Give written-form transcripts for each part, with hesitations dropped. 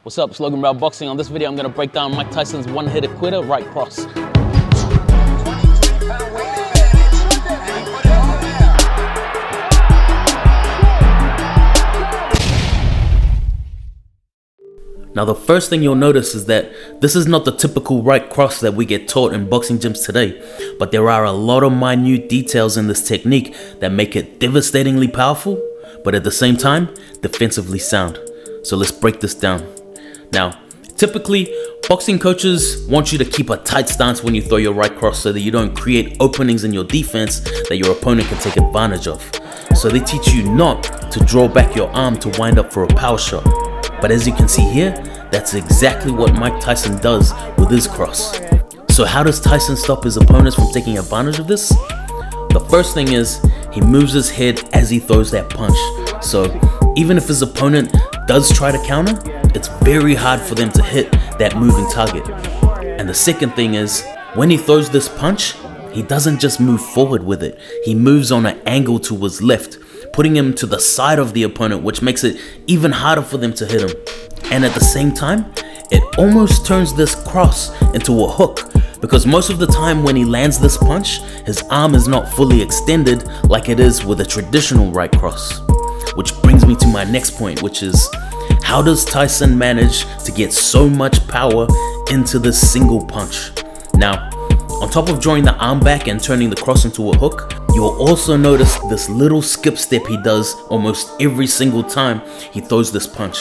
What's up, Slogan Rail Boxing. On this video, I'm going to break down Mike Tyson's one-hitter quitter, right cross. Now, the first thing you'll notice is that this is not the typical right cross that we get taught in boxing gyms today, but there are a lot of minute details in this technique that make it devastatingly powerful, but at the same time, defensively sound. So let's break this down. Now, typically, boxing coaches want you to keep a tight stance when you throw your right cross so that you don't create openings in your defense that your opponent can take advantage of. So they teach you not to draw back your arm to wind up for a power shot. But as you can see here, that's exactly what Mike Tyson does with his cross. So how does Tyson stop his opponents from taking advantage of this? The first thing is, he moves his head as he throws that punch. So even if his opponent does try to counter, it's very hard for them to hit that moving target. And the second thing is, when he throws this punch, he doesn't just move forward with it. He moves on an angle to his left, putting him to the side of the opponent, which makes it even harder for them to hit him. And at the same time, it almost turns this cross into a hook, because most of the time when he lands this punch, his arm is not fully extended like it is with a traditional right cross. Which brings me to my next point, which is, how does Tyson manage to get so much power into this single punch? Now, on top of drawing the arm back and turning the cross into a hook, you'll also notice this little skip step he does almost every single time he throws this punch.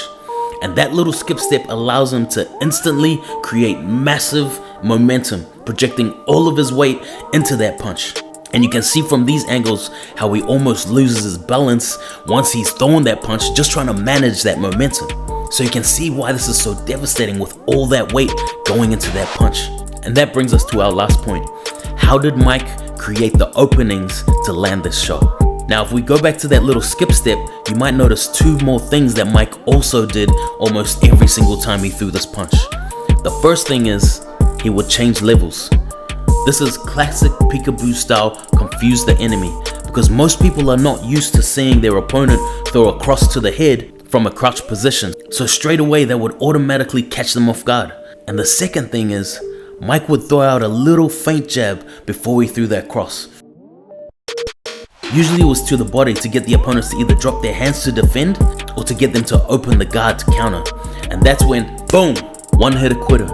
And that little skip step allows him to instantly create massive momentum, projecting all of his weight into that punch. And you can see from these angles how he almost loses his balance once he's thrown that punch, just trying to manage that momentum. So you can see why this is so devastating with all that weight going into that punch. And that brings us to our last point. How did Mike create the openings to land this shot? Now, if we go back to that little skip step, you might notice two more things that Mike also did almost every single time he threw this punch. The first thing is, he would change levels. This is classic peekaboo style, confuse the enemy, because most people are not used to seeing their opponent throw a cross to the head from a crouched position. So straight away, that would automatically catch them off guard. And the second thing is, Mike would throw out a little feint jab before he threw that cross. Usually it was to the body to get the opponents to either drop their hands to defend or to get them to open the guard to counter. And that's when, boom, one-hitter quitter.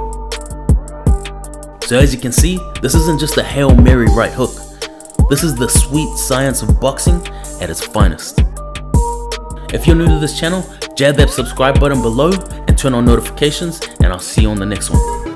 So as you can see, this isn't just a Hail Mary right hook. This is the sweet science of boxing at its finest. If you're new to this channel, jab that subscribe button below and turn on notifications, and I'll see you on the next one.